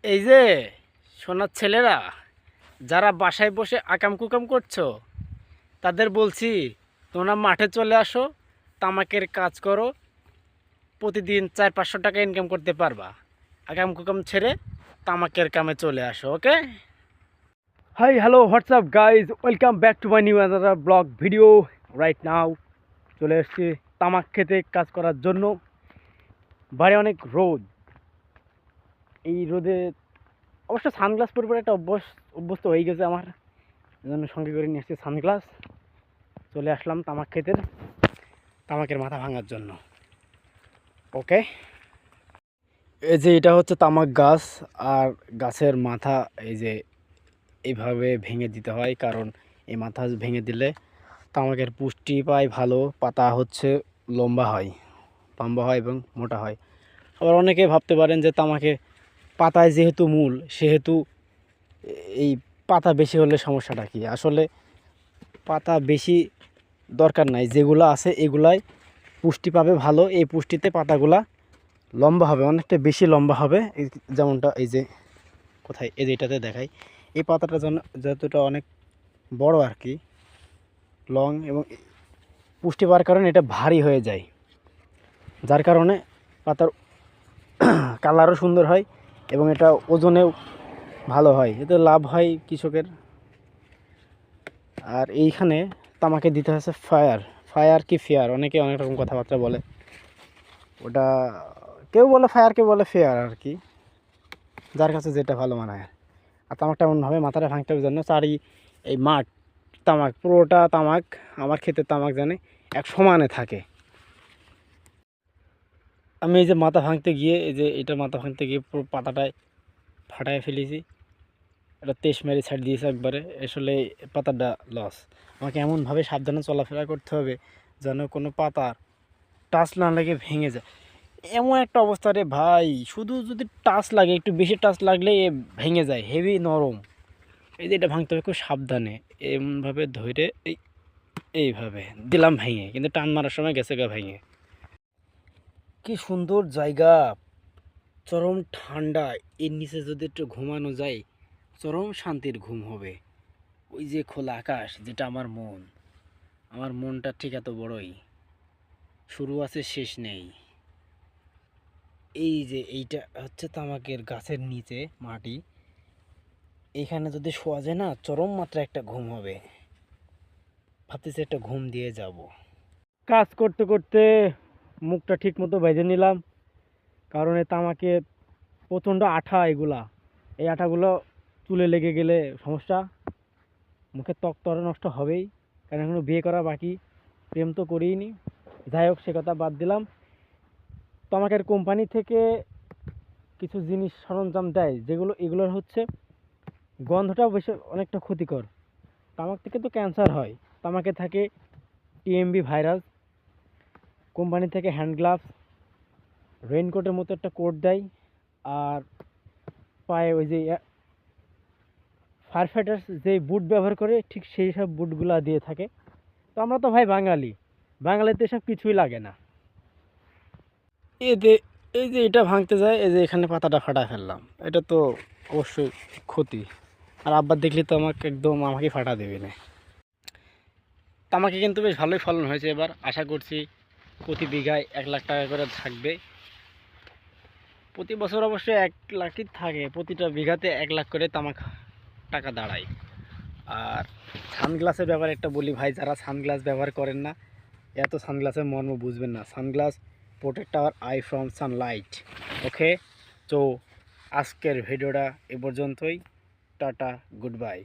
এই যে সোনার ছেলেরা যারা বাসায় বসে আকাম কুকাম করছো তাদের বলছি, তোমরা মাঠে চলে আসো, তামাকের কাজ করো, প্রতিদিন 400-500 টাকা ইনকাম করতে পারবা। আকাম কুকাম ছেড়ে তামাকের কামে চলে আসো। Okay, hi hello WhatsApp guys, welcome back to my new another blog video. Right now চলে এসেছি তামাক খেতে কাজ করার জন্য। বাইরে অনেক রোদ, এই রোদে অবশ্য সানগ্লাস পরে একটা অভ্যস্ত হয়ে গেছে আমার, জন্য সঙ্গে করে নিয়ে এসেছি সানগ্লাস। চলে আসলাম তামাক খেতে, তামাকের মাথা ভাঙার জন্য। ওকে, এই যে এটা হচ্ছে তামাক গাছ, আর গাছের মাথা এই যে এইভাবে ভেঙে দিতে হয়, কারণ এই মাথা ভেঙে দিলে তামাকের পুষ্টি পায় ভালো, পাতা হচ্ছে লম্বা হয় এবং মোটা হয়। আবার অনেকে ভাবতে পারেন যে তামাকে পাতায় যেহেতু মূল, সেহেতু এই পাতা বেশি হলে সমস্যাটা কী। আসলে পাতা বেশি দরকার নাই, যেগুলো আছে এগুলাই পুষ্টি পাবে ভালো। এই পুষ্টিতে পাতাগুলা লম্বা হবে, অনেকটা বেশি লম্বা হবে। যেমনটা এই যে কোথায়, এই যে এটাতে দেখাই, এই পাতাটা যতটা অনেক বড় আর কি, লং, এবং পুষ্টি পাওয়ার কারণে এটা ভারী হয়ে যায়, যার কারণে পাতার কালারও সুন্দর হয় এবং এটা ওজনেও ভালো হয়, এতে লাভ হয় কৃষকের। আর এইখানে তামাকে দিতে হচ্ছে ফায়ার কি ফেয়ার, অনেকে অনেক রকম কথাবার্তা বলে। ওটা কেউ বলে ফায়ার, কেউ বলে ফেয়ার আর কি, যার কাছে যেটা ভালো মনে হয়। আর তামাকটা এমনভাবে মাথাটা ভাঙতে হবে জন্য এই মাঠ তামাক, পুরোটা তামাক, আমার ক্ষেতের তামাক জানে এক সমানে থাকে। আমি এই যে মাথা ভাঙতে গিয়ে, এই যে এটা মাথা ভাঙতে গিয়ে পুরো পাতাটায় ফাটায় ফেলেছি। এটা তেশ মেরে ছাড় দিয়েছে একবারে, আসলে পাতাটা লস। আমাকে এমনভাবে সাবধানে চলাফেরা করতে হবে যেন কোনো পাতার টাচ না লাগে ভেঙে যায়। এমন একটা অবস্থা রে ভাই, শুধু যদি টাচ লাগে, একটু বেশি টাচ লাগলে এ ভেঙে যায়, হেভি নরম। এই যে এটা ভাঙতে হবে খুব সাবধানে, এমনভাবে ধরে এইভাবে দিলাম ভেঙে, কিন্তু টান মারার সময় গেছে গা ভেঙে। কি সুন্দর জায়গা, চরম ঠান্ডা, এর নিচে যদি একটু ঘুমানো যায় চরম শান্তির ঘুম হবে। ওই যে খোলা আকাশ, যেটা আমার মনটা ঠিক এত বড়ই, শুরু আছে শেষ নেই। এই যে এইটা হচ্ছে তামাকের গাছের নিচে মাটি, এইখানে যদি শোয়া যায় না, চরম মাত্রা একটা ঘুম হবে। ভাবতেছি একটা ঘুম দিয়ে যাব। কাজ করতে করতে মুখটা ঠিক মতো বেঁধে নিলাম, কারণ এই তামাকে প্রচণ্ড আঠা, এই আঠাগুলো চুলে লেগে গেলে সমস্যা, মুখের ত্বক তো নষ্ট হবেই। কারণ এখনো বিয়ে করা বাকি, প্রেম তো করিনি। যাই হোক, সে কথা বাদ দিলাম। তামাকের কোম্পানি থেকে কিছু জিনিস সরঞ্জাম দেয়, এগুলোর হচ্ছে গন্ধটাও বেশি অনেকটা ক্ষতিকর। তামাক থেকে তো ক্যান্সার হয়। তামাকে থাকে টিএমবি ভাইরাস। কোম্পানি থেকে হ্যান্ড গ্লাভস, রেইনকোটের মতো একটা কোট দেয়, আর পায়ে ওই যে ফায়ার ফাইটার্স যে বুট ব্যবহার করে, ঠিক সেই সব বুটগুলা দিয়ে থাকে। তো আমরা তো ভাই বাঙালিতে এসব কিছুই লাগে না। এতে এই যে এটা ভাঙতে যায়, এই যে এখানে পাতাটা ফাটা ফেললাম, এটা তো অবশ্যই ক্ষতি। আর আব্বা দেখলে তো আমাকে ফাটা দেবে না। তামাকে কিন্তু বেশ ভালোই ফলন হয়েছে এবার, আশা করছি প্রতি বিঘায় 1 লাখ টাকা করে থাকবে। প্রতি বছর অবশ্যই 1 লাখই থাকে, প্রতিটা বিঘাতে 1 লাখ করে তামাক টাকা দাঁড়ায়। আর সানগ্লাসের ব্যাপারে একটা বলি ভাই, যারা সানগ্লাস ব্যবহার করেন না, এত সানগ্লাসের মর্ম বুঝবেন না। Sunglass protect our eye from sunlight. Okay, তো আজকের ভিডিওটা এ পর্যন্তই। Tata, good by.